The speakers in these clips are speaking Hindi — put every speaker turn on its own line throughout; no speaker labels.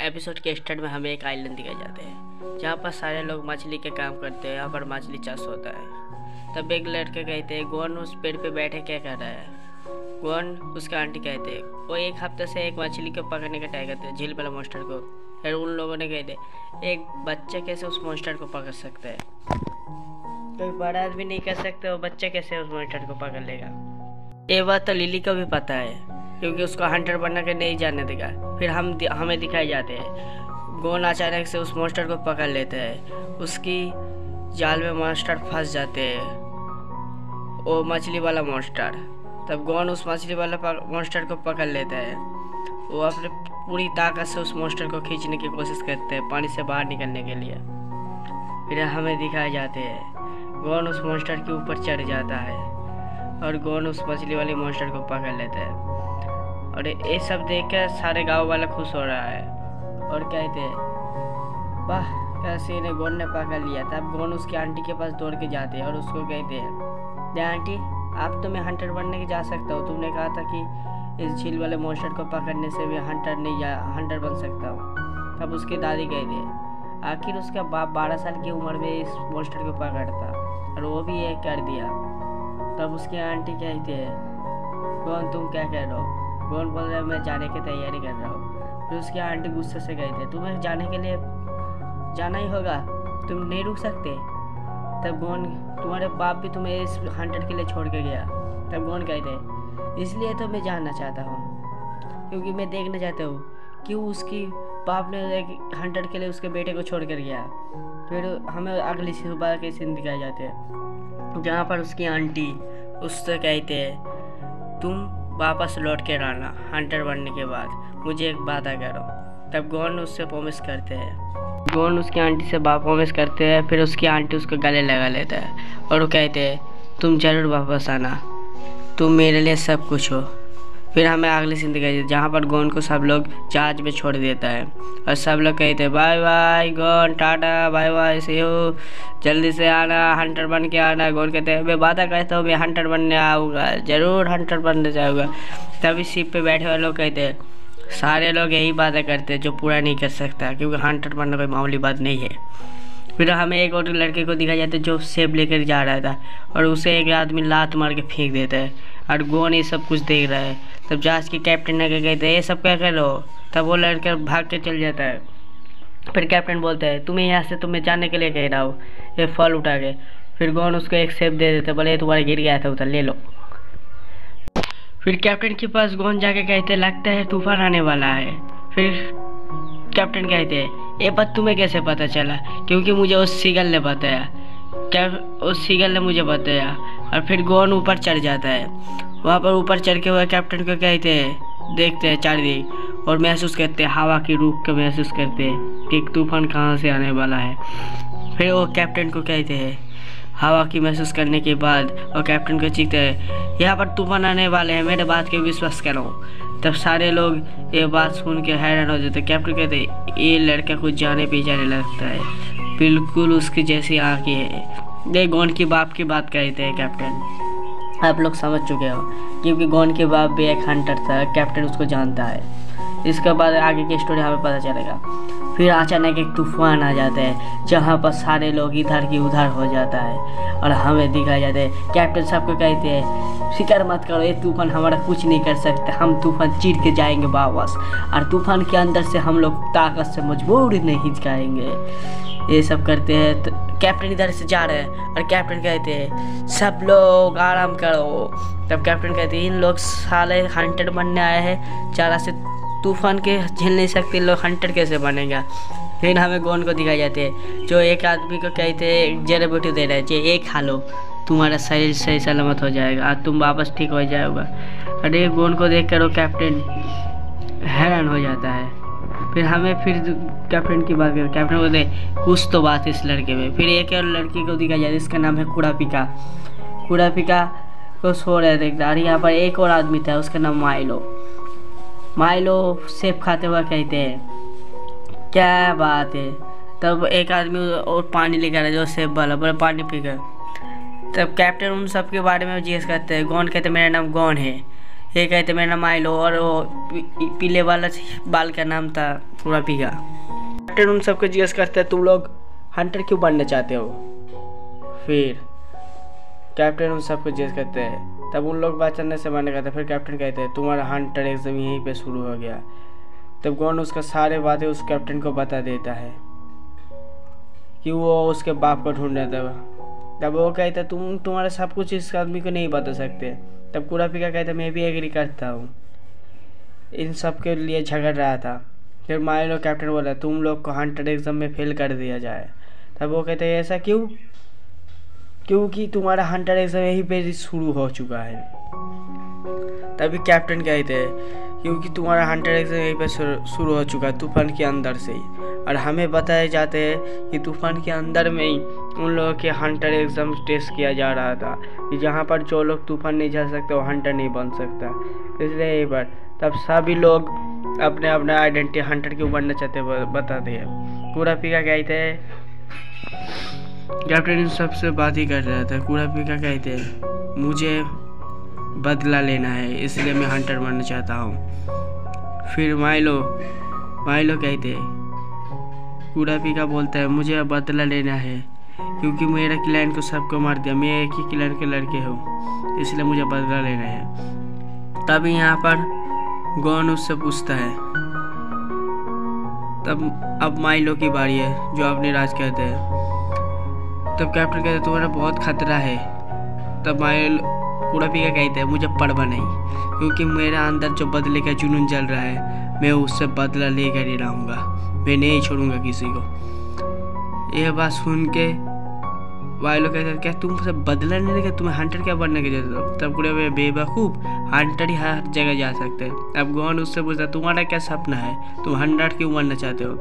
एपिसोड के स्टार्ट में हमें एक आइलैंड दिखाए जाते हैं जहाँ पर सारे लोग मछली के काम करते हैं। यहाँ पर मछली चाष होता है। तब एक लड़के कहते हैं गोन उस पेड़ पे बैठे क्या कर रहा है। गोन उसका आंटी कहते हैं वो एक हफ्ते से एक मछली को पकड़ने का ट्राई करते हैं, झील वाला मॉन्स्टर को। फिर उन लोगों ने कहते एक बच्चे कैसे उस मॉन्स्टर को पकड़ सकते हैं, कोई बड़ा आदमी नहीं कर सकते, वो बच्चे कैसे उस मॉन्स्टर को पकड़ लेगा। ये बात तो लिली को भी पता है क्योंकि उसको हंटर बनने के नहीं जाने देगा। फिर हमें दिखाए जाते हैं गोन अचानक से उस मॉन्स्टर को पकड़ लेते हैं, उसकी जाल में मॉन्स्टर फंस जाते हैं, वो मछली वाला मॉन्स्टर। तब गोन उस मछली वाला मॉन्स्टर को पकड़ लेता है, वो अपने पूरी ताकत से उस मॉन्स्टर को खींचने की कोशिश करते हैं पानी से बाहर निकलने के लिए। फिर हमें दिखाए जाते हैं गोन उस मॉन्स्टर के ऊपर चढ़ जाता है और गोन उस मछली वाली मॉन्स्टर को पकड़ लेता है। और ये सब देखकर सारे गांव वाला खुश हो रहा है और कहते हैं वाह कैसे ने गोन ने पकड़ लिया। तब गोन उसकी आंटी के पास दौड़ के जाते हैं और उसको कहते हैं आंटी आप तो मैं हंटर बनने के जा सकता हूँ, तुमने कहा था कि इस झील वाले मॉन्स्टर को पकड़ने से मैं हंटर बन सकता हूँ। तब उसकी दादी कहती है आखिर उसका बाप 12 साल की उम्र में इस मॉन्स्टर को पकड़ता और वो भी ये कर दिया। तब उसकी आंटी कहती है गोन तुम क्या कह रहे हो। गोन बोल रहा है मैं जाने की तैयारी कर रहा हूँ। फिर उसकी आंटी गुस्से से कहती है तुम्हें जाने के लिए जाना ही होगा, तुम नहीं रुक सकते। तब गोन तुम्हारे बाप भी तुम्हें इस हंटर के लिए छोड़ के गया। तब गोन कहते हैं इसलिए तो मैं जानना चाहता हूँ क्योंकि मैं देखना चाहता हूँ क्यों उसकी बाप ने एक हंटर के लिए उसके बेटे को छोड़ कर गया। फिर हमें अगली सुबह के सीन दिखाए जाते हैं जहाँ पर उसकी आंटी उससे कहते हैं तुम वापस लौट के आना हंटर बनने के बाद, मुझे एक वादा करो। तब गोन उससे प्रॉमिस करते हैं, गोन उसकी आंटी से प्रॉमिस करते हैं। फिर उसकी आंटी उसको गले लगा लेता है और वो कहते हैं तुम ज़रूर वापस आना, तुम मेरे लिए सब कुछ हो। फिर हमें अगली सीन दिखाई जहाँ पर गोन को सब लोग जहाज में छोड़ देता है और सब लोग कहते हैं बाय बाय गोन, टाटा बाय बाय, से हो जल्दी से आना, हंटर बन के आना। गोन कहते हैं मैं वादा करता हूँ मैं हंटर बनने आऊँगा, ज़रूर हंटर बनने जाऊँगा। तभी शिप पे बैठे हुए लोग कहते हैं सारे लोग यही वादा करते हैं जो पूरा नहीं कर सकता क्योंकि हंटर बनना कोई मामूली बात नहीं है। फिर हमें एक और लड़के को दिखाया जाता है जो सेब लेकर जा रहा था और उसे एक आदमी लात मार के फेंक देता है और गोन ये सब कुछ देख रहा है। तब जहाज के कैप्टन ने कहते हैं ये सब क्या कर रहे हो। तब वो लड़का भाग के चल जाता है। फिर कैप्टन बोलता है तुम्हें यहाँ से तुम्हें जाने के लिए कह रहा हूँ, ये फल उठा के। फिर गोन उसको एक सेब दे देते, बोले तुम्हारे गिर गया था उधर ले लो। फिर कैप्टन के पास गोन जाके कहते लगता है तूफान आने वाला है। फिर कैप्टन कहते हैं ये बात तुम्हें कैसे पता चला, क्योंकि मुझे उस सीगल ने बताया। क्या उस सीगल ने मुझे बताया। और फिर गोन ऊपर चढ़ जाता है। वहाँ पर ऊपर चढ़ के हुए कैप्टन को कहते हैं देखते हैं चारदिक और महसूस करते हैं हवा की रूख को महसूस करते हैं कि तूफान कहाँ से आने वाला है। फिर वो कैप्टन को कहते हैं हवा की महसूस करने के बाद और कैप्टन को चीखते हैं यहाँ पर तूफान आने वाले हैं, मेरे बात के विश्वास करो। तब सारे लोग ये बात सुन के हैरान हो जाते। कैप्टन कहते हैं ये लड़का कुछ जाने पहचाने लगता है, बिल्कुल उसकी जैसी आँखें है। ये गोन के बाप की बात कहते हैं कैप्टन, आप लोग समझ चुके हो क्योंकि गोन के बाप भी एक हंटर था, कैप्टन उसको जानता है। इसके बाद आगे की स्टोरी हमें पता चलेगा। फिर अचानक एक तूफान आ जाता है जहाँ पर सारे लोग इधर की उधर हो जाता है और हमें दिखाया जाता है कैप्टन सबको कहते हैं फिक्र मत करो, ये तूफान हमारा कुछ नहीं कर सकता, हम तूफान चीर के जाएंगे वापस और तूफान के अंदर से हम लोग ताकत से मजबूर नहीं जाएंगे। ये सब करते हैं तो कैप्टन इधर से जा रहे हैं और कैप्टन कहते हैं सब लोग आराम करो। तब कैप्टन कहते हैं इन लोग साले हंटर बनने आए हैं, ज़रा से तूफान के झेल नहीं सकते लोग, हंटर कैसे बनेगा। फिर हमें गोन को दिखाई जाते हैं जो एक आदमी को कहते हैं जड़ी बूटी दे रहे हैं एक खा लो तुम्हारा शरीर सही सलामत हो जाएगा और तुम वापस ठीक हो जाओगा। अरे गोन को देख कर वो कैप्टन हैरान हो जाता है। फिर हमें फिर कैप्टन की बात करें, कैप्टन बोलते कुछ तो बात इस लड़के में। फिर एक और लड़की को दिखाया जाता है इसका नाम है कुड़ापिका। कुड़ापिका को सो रहे देखता और यहाँ पर एक और आदमी था उसका नाम माइलो सेब खाते हुए कहते हैं क्या बात है। तब एक आदमी और पानी लेकर आया जो सेब वाला, बोले पानी पीकर। तब कैप्टन उन सब के बारे में जिज्ञासा करते हैं। गोन कहते मेरा नाम गोन है, ये कहते मेरा नाम माइलो और वो पीले वाला बाल का नाम था कुरापीका। कैप्टन उन सबको जिज्ञास करते हैं तुम लोग हंटर क्यों बनना चाहते हो। फिर कैप्टन उन सबको जिज्ञास करते हैं, तब उन लोग बात करने से मना करते हैं। फिर कैप्टन कहते हैं तुम्हारा हंटर एग्जाम यहीं पे शुरू हो गया। तब गोन उसका सारे बातें उस कैप्टन को बता देता है कि वो उसके बाप को ढूंढ रहा था। तब वो कहता है तुम्हारा सब कुछ इस आदमी को नहीं बता सकते। तब कुरापीका कहता है मैं भी एग्री करता हूँ, इन सब के लिए झगड़ रहा था। फिर माइलो कैप्टन बोला तुम लोग को हंटर एग्जाम में फेल कर दिया जाए। तब वो कहते हैं ऐसा क्यों, क्योंकि तुम्हारा हंटर एग्जाम यहीं पे शुरू हो चुका है। तभी कैप्टन कहते हैं क्योंकि तुम्हारा हंटर एग्जाम यहीं पे शुरू हो चुका है तूफान के अंदर से ही, और हमें बताए जाते हैं कि तूफान के अंदर में ही उन लोगों के हंटर एग्जाम टेस्ट किया जा रहा था कि जहाँ पर जो लोग तूफान नहीं जा सकते वो हंटर नहीं बन सकता। इसलिए यहीं पर तब सभी लोग अपने अपने आइडेंटिटी हंटर क्यों बनना चाहते बताते हैं। कुरापीका कहते हैं कैप्टन इन सबसे बात ही कर रहा था। कुरापीका कहते हैं मुझे बदला लेना है इसलिए मैं हंटर बनना चाहता हूँ। फिर माइलो कहते हैं कुरापीका बोलता है मुझे बदला लेना है क्योंकि मेरा क्लैन को सबको मार दिया, मैं एक ही क्लैन के लड़के हूँ इसलिए मुझे बदला लेना है। तभी यहाँ पर गॉन उससे पूछता है, तब अब माइलो की बारी है जो अपने राज कहते हैं। तब कैप्टन कहते हैं तुम्हारा बहुत खतरा है। तब कुरापीका कहते हैं मुझे परवाह नहीं क्योंकि मेरे अंदर जो बदले का जुनून जल रहा है मैं उससे बदला लेकर ही रहूँगा, मैं नहीं छोड़ूंगा किसी को। यह बात सुन के माइलो कहते हैं क्या तुम सब बदला नहीं लेगा, तुम्हें हंटर क्या बनने की जरूरत है। तब कुरापीका बेवकूफ़ हंटर ही हर जगह जा सकते हैं। अब गॉन उससे पूछता तुम्हारा क्या सपना है, तुम हंटर क्यों बनना चाहते हो।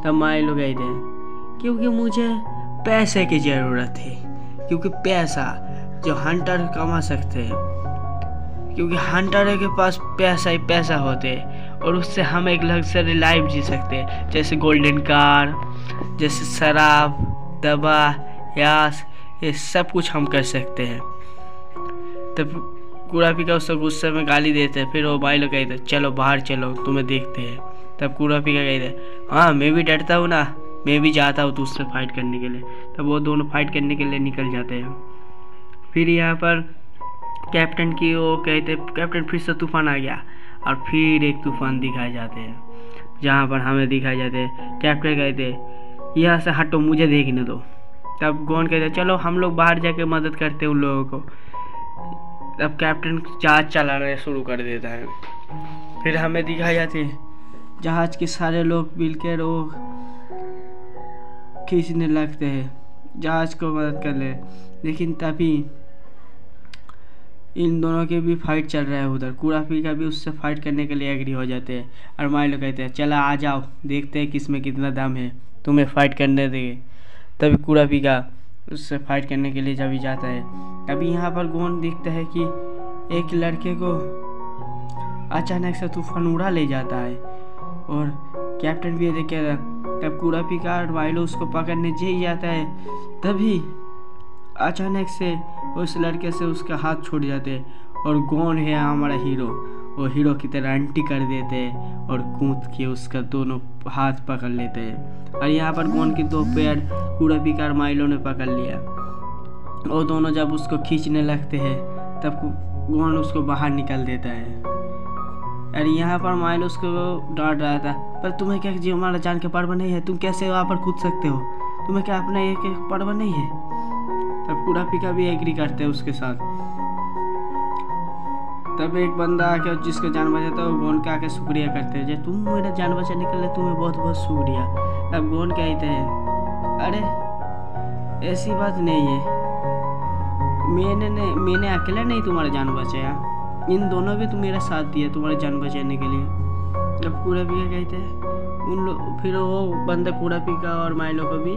तब माइलो कहते हैं क्योंकि मुझे पैसे की ज़रूरत है, क्योंकि पैसा जो हंटर कमा सकते हैं, क्योंकि हंटर के पास पैसा ही पैसा होते हैं और उससे हम एक लग्जरी लाइफ जी सकते हैं जैसे गोल्डन कार, जैसे शराब, दवा, यास, ये सब कुछ हम कर सकते हैं। तब कुरापीका उसको गुस्से में गाली देते हैं। फिर वो माइलो कहते हैं चलो बाहर चलो तुम्हें देखते हैं। तब कुरापीका कहते हैं हाँ मैं भी डरता हूँ ना, मैं भी जाता हूँ तुझसे फाइट करने के लिए। तब वो दोनों फाइट करने के लिए निकल जाते हैं। फिर यहाँ पर कैप्टन की वो कहते कैप्टन फिर से तूफान आ गया और फिर एक तूफान दिखाए जाते हैं जहाँ पर हमें दिखाए जाते हैं। कैप्टन कहते यहाँ से हटो मुझे देखने दो। तब गॉन कहते चलो हम लोग बाहर जाके मदद करते हैं उन लोगों को। तब कैप्टन जहाज चलाना शुरू कर देता है। फिर हमें दिखाई जाती है जहाज के सारे लोग मिलकर वो खींचने लगते हैं, जहाज को मदद कर ले। लेकिन तभी इन दोनों के भी फाइट चल रहा है उधर। कुरापीका भी उससे फाइट करने के लिए एग्री हो जाते हैं और माइलो कहते हैं चला आ जाओ देखते हैं किसमें कितना दम है, तुम्हें फाइट करने देंगे। तभी कुरापीका उससे फाइट करने के लिए जब भी जाता है तभी यहाँ पर गॉन देखता है कि एक लड़के को अचानक से तूफान उड़ा ले जाता है और कैप्टन भी देख के तब कुरापीका और माइलो उसको पकड़ने जी जाता है। तभी अचानक से उस लड़के से उसका हाथ छूट जाते और गॉन है हमारा हीरो, वो हीरो की तरह एंटी कर देते हैं और कूद के उसका दोनों हाथ पकड़ लेते हैं। और यहाँ पर गॉन के दो पैर कुरापीका और माइलो ने पकड़ लिया। वो दोनों जब उसको खींचने लगते हैं तब गॉन उसको बाहर निकाल देता है। और यहाँ पर माइलो उसको डांट रहा था पर तुम्हें क्या जी हमारा जान के परवाह नहीं है, तुम कैसे वहाँ पर कूद सकते हो, तुम्हें क्या अपना एक परवाह नहीं है। तब कुरापीका भी एग्री करते हैं उसके साथ। तब एक बंदा आके जिसका जान बचाता है वो गॉन का आके शुक्रिया करते हैं, जो तुम मेरा जान बचाने के लिए तुम्हें बहुत बहुत शुक्रिया। तब गॉन कहते हैं अरे ऐसी बात नहीं है, मैंने अकेला नहीं तुम्हारा जान बचाया, इन दोनों भी तुम मेरा साथ दिया तुम्हारा जान बचाने के लिए। जब कुरापीका कहते हैं उन लोग फिर वो बंदा कुरापीका और माइलो को भी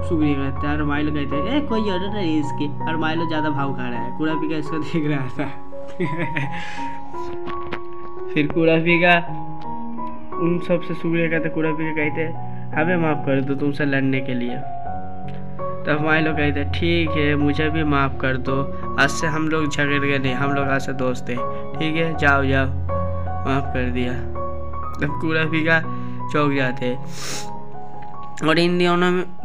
शुक्रिया करता है और माइलो कहते हैं कोई ऑर्डर नहीं है इसके, और माइलो ज़्यादा भाव खा रहा है। कुरापीका इसको देख रहा था। फिर कुरापीका उन सब से शुक्रिया करते, कुरापीका कहते हैं हमें माफ़ कर दो तुमसे लड़ने के लिए। तब माइलो कहते ठीक है, मुझे भी माफ़ कर दो, आज से हम लोग झगड़े नहीं, हम लोग आज से दोस्त हैं, ठीक है, जाओ जाओ, माफ़ कर दिया। तब कुरापिका चौंक जाते और इन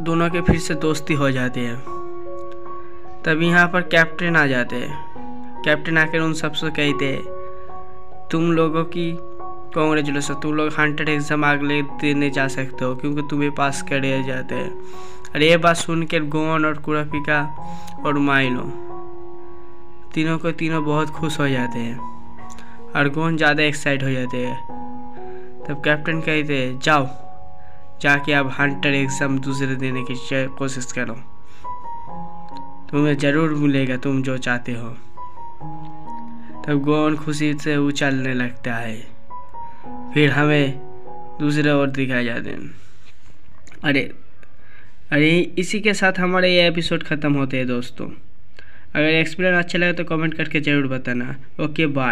दोनों के फिर से दोस्ती हो जाती है। तब यहाँ पर कैप्टन आ जाते हैं। कैप्टन आकर उन सबसे कहते तुम लोगों की कांग्रेचुलेसन, तुम लोग 100 एग्जाम अगले देने जा सकते हो क्योंकि तुम्हें पास करे जाते हैं। और ये बात सुनकर गोन और कुरापिका और माइलो तीनों बहुत खुश हो जाते हैं और गोन ज़्यादा एक्साइट हो जाते हैं। तब कैप्टन कहते हैं जाओ जाके आप 100 एग्जाम दूसरे देने की कोशिश करो, तुम्हें ज़रूर मिलेगा तुम जो चाहते हो। तब गोन खुशी से उछलने लगता है। फिर हमें दूसरे ओर दिखाए जाते हैं। अरे इसी के साथ हमारे ये एपिसोड ख़त्म होते हैं दोस्तों। अगर एक्सपीरियंस अच्छा लगे तो कमेंट करके ज़रूर बताना। Okay bye.